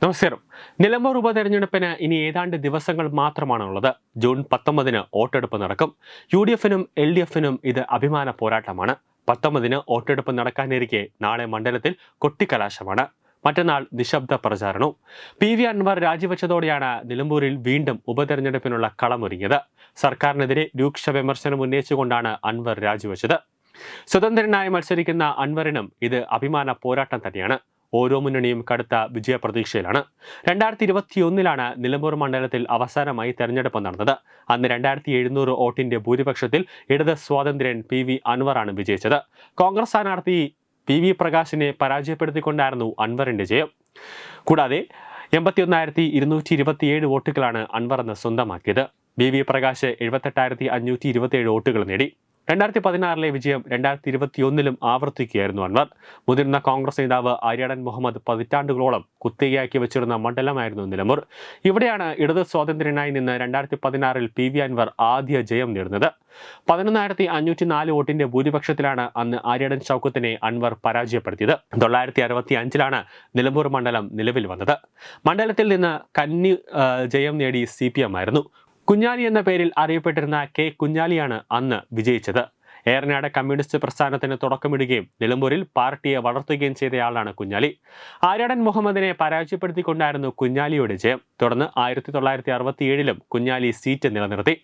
നമസ്കാരം. നിലമ്പൂർ ഉപതെരഞ്ഞെടുപ്പിന് ഇനി ഏതാണ്ട് ദിവസങ്ങൾ മാത്രമാണുള്ളത്. ജൂൺ 19 വോട്ടെടുപ്പ് നടക്കും. UDF-നും LDF-നും ഇത് അഭിമാന പോരാട്ടമാണ്. 19 വോട്ടെടുപ്പ് നടക്കാനിരിക്കെ നാളെ മണ്ഡലത്തിൽ കൊട്ടിക്കലാശമാണ്. മറ്റന്നാൾ നിശബ്ദ പ്രചാരണവും. PV അൻവർ രാജിവെച്ചതോടെയാണ് നിലമ്പൂരിൽ വീണ്ടും ഉപതെരഞ്ഞെടുപ്പിനുള്ള കളമൊരുങ്ങിയത്. സർക്കാരിനെതിരെ രൂക്ഷ വിമർശനം ഉന്നയിച്ചുകൊണ്ടാണ് അൻവർ രാജിവെച്ചത്. സ്വതന്ത്രനായി മത്സരിക്കുന്ന അൻവറിനും ഇത് അഭിമാന പോരാട്ടം തന്നെയാണ്. ഓരോ മുന്നണിയും കടുത്ത വിജയപ്രതീക്ഷയിലാണ്. 2021 നിലമ്പൂർ മണ്ഡലത്തിൽ അവസാനമായി തെരഞ്ഞെടുപ്പ് നടന്നത്. അന്ന് 2700 വോട്ടിന്റെ ഭൂരിപക്ഷത്തിൽ ഇടത് സ്വാതന്ത്ര്യൻ PV അൻവറാണ് വിജയിച്ചത്. കോൺഗ്രസ് സ്ഥാനാർത്ഥി PV പ്രകാശിനെ പരാജയപ്പെടുത്തിക്കൊണ്ടായിരുന്നു അൻവറിന്റെ ജയം. കൂടാതെ 81,227 വോട്ടുകളാണ് അൻവർ അന്ന് സ്വന്തമാക്കിയത്. BV പ്രകാശ് 78,527 വോട്ടുകൾ നേടി. 2016 വിജയം 2021 ആവർത്തിക്കുകയായിരുന്നു അൻവർ. മുതിർന്ന കോൺഗ്രസ് നേതാവ് ആര്യാടൻ മുഹമ്മദ് പതിറ്റാണ്ടുകളോളം കുത്തകയാക്കി വെച്ചിരുന്ന മണ്ഡലമായിരുന്നു നിലമ്പൂർ. ഇവിടെയാണ് ഇടത് സ്വാതന്ത്ര്യനായി നിന്ന് 2016 PV അൻവർ ആദ്യ ജയം നേടുന്നത്. 11,504 വോട്ടിന്റെ ഭൂരിപക്ഷത്തിലാണ് അന്ന് ആര്യാടൻ ഷൗക്കത്തിനെ അൻവർ പരാജയപ്പെടുത്തിയത്. 965 നിലമ്പൂർ മണ്ഡലം നിലവിൽ വന്നത്. മണ്ഡലത്തിൽ നിന്ന് കന്നി ജയം നേടി CPM ആയിരുന്നു. കുഞ്ഞാലി എന്ന പേരിൽ അറിയപ്പെട്ടിരുന്ന K കുഞ്ഞാലിയാണ് അന്ന് വിജയിച്ചത്. ഏറനാട് കമ്മ്യൂണിസ്റ്റ് പ്രസ്ഥാനത്തിന് തുടക്കമിടുകയും നിലമ്പൂരിൽ പാർട്ടിയെ വളർത്തുകയും ചെയ്തയാളാണ് കുഞ്ഞാലി. ആര്യാടൻ മുഹമ്മദിനെ പരാജയപ്പെടുത്തിക്കൊണ്ടായിരുന്നു കുഞ്ഞാലിയുടെ ജയം. തുടർന്ന് 1967 കുഞ്ഞാലി സീറ്റ് നിലനിർത്തി.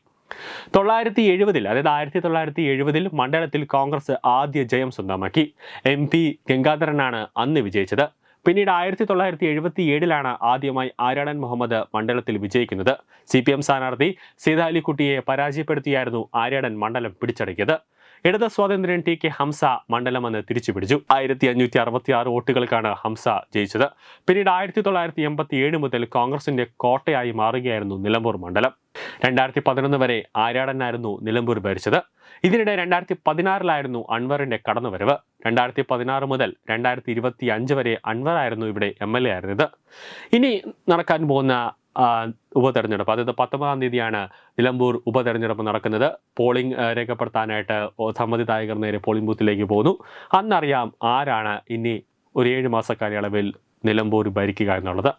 1970 മണ്ഡലത്തിൽ കോൺഗ്രസ് ആദ്യ ജയം സ്വന്തമാക്കി. MP ഗംഗാധരനാണ് അന്ന് വിജയിച്ചത്. പിന്നീട് 1977 ആദ്യമായി ആര്യാടൻ മുഹമ്മദ് മണ്ഡലത്തിൽ വിജയിക്കുന്നത്. CPM സ്ഥാനാർത്ഥി സീതാലിക്കുട്ടിയെ പരാജയപ്പെടുത്തിയായിരുന്നു ആര്യാടൻ മണ്ഡലം പിടിച്ചടക്കിയത്. ഇടത് സ്വാതന്ത്ര്യൻ TK ഹംസ മണ്ഡലം അന്ന് തിരിച്ചുപിടിച്ചു. 1566 വോട്ടുകൾക്കാണ് ഹംസ ജയിച്ചത്. പിന്നീട് 1987 മുതൽ കോൺഗ്രസിന്റെ കോട്ടയായി മാറുകയായിരുന്നു നിലമ്പൂർ മണ്ഡലം. 2011 വരെ ആര്യാടനായിരുന്നു നിലമ്പൂർ ഭരിച്ചത്. ഇതിനിടെ 2016 അൻവറിന്റെ കടന്നുവരവ്. 2016 മുതൽ 2025 വരെ അൻവറായിരുന്നു ഇവിടെ MLA ആയിരുന്നത്. ഇനി നടക്കാൻ പോകുന്ന ഉപതെരഞ്ഞെടുപ്പ്, അതായത് 19-ാം തീയതിയാണ് നിലമ്പൂർ ഉപതെരഞ്ഞെടുപ്പ് നടക്കുന്നത്. പോളിംഗ് രേഖപ്പെടുത്താനായിട്ട് സമ്മതിദായകർ നേരെ പോളിംഗ് ബൂത്തിലേക്ക് പോകുന്നു. അന്നറിയാം ആരാണ് ഇനി ഒരു 7 മാസ കാലയളവിൽ നിലമ്പൂർ ഭരിക്കുക എന്നുള്ളത്.